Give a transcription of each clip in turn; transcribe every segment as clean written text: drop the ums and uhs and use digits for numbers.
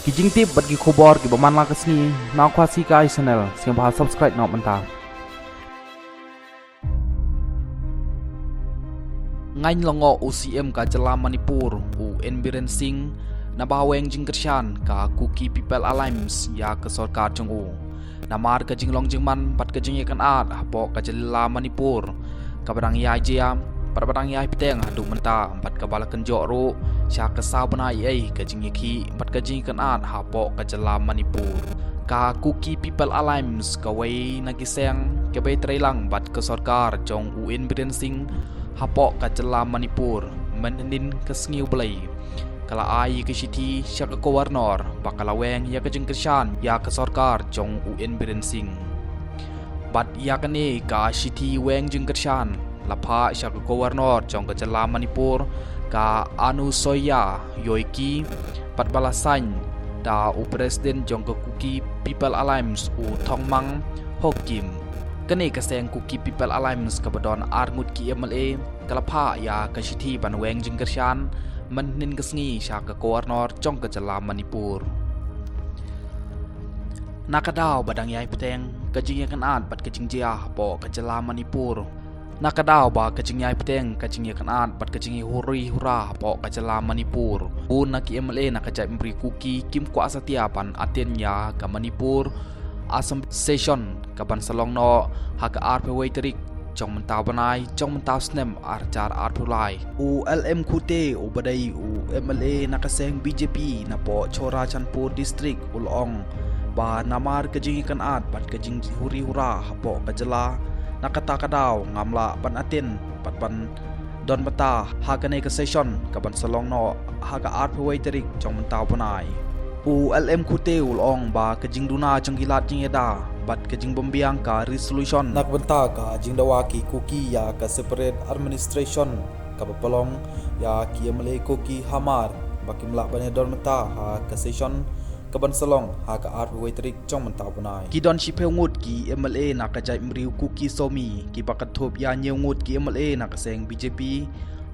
kijing tip bat gi khobor gi baman la kasni na khwasi kai channel siang ba subscribe nok manta ngain longo UCM ka jala Manipur u enbiren sing na baweng jing kershan ka Kuki People Alliance ya ke sarkar jongu namar ka jinglong jingman pat ka jing yakan at hapo ka jala Manipur ka barang ya jia padang ya piteng adu menta empat ka balakan joro sya ka sabna ai ka jing yaki empat ka jing kan at hapo ka jala Manipur ka Kuki People Alliance ka wei nagiseng ka bei trailang bat ka sarkar jong u enbiren sing hapo ka jala Manipur menin kesngiu belai kala ai ke siti syaka governor bakala weng ya ke jengkershan ya ke sarkar jong UN Berensing bat ya kane ka siti weng jengkershan lapha syaka governor jong ke jala Manipur ka Anu Soya Yoiki pat balasan da u presiden jong ke Kuki People Alliance u Thongmang Hokim kane kaseng Kuki People Alliance ka badon arngut ki MLA kalapha ya ka siti ban weng jengkershan menin kesngi syaka governor jong ke jala Manipur nakadaw badang yai peteng kajing yakan at bat kajing jia po ke jala Manipur nakadaw ba kajing yai peteng kajing yakan at bat kajing huri hura po ke jala Manipur un naki MLA nakajai memberi Kuki kim kuasa tiapan aten ya ke Manipur asam session kaban salong no haka arpewai terik jong mentau banai jong mentau snem arjar arpulai ULM kute ubadai MLA nakaseng BJP na po Chora Chanpur district ulong ba namar kajing ikan at bat kajing huri hura hapo kajala nakata kadaw ngamla pan atin pat pan don bata hakane ka session kaban salong no haga arpewai terik jong mentau banai ULM kute ulong ba kajing duna jong gilat jing yada bat kajing bombiang ka resolution nak benta ka jing dawaki Kuki ya ka separate administration ka bapalong ya ki MLA Kuki Hamar bakimla bane don meta ha ka session ka ban salong ha ka art wetrik jong menta bunai ki don shipeu ngut ki MLA nak ka jai mriu Kuki Somi ki bakat thop ya nyeu ngut ki MLA nak ka seng BJP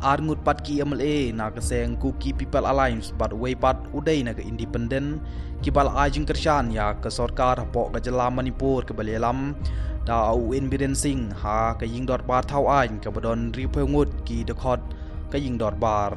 arngut pat ki MLA na ka seng Kuki People Alliance bat way pat udai na ka independent ki bal ajing kershan ya ka sarkar hapo ka jala Manipur ka balelam da UN Berensing ha ka ying dot bar thau ain ka badon ri pheungut ki dekhot ka ying dot bar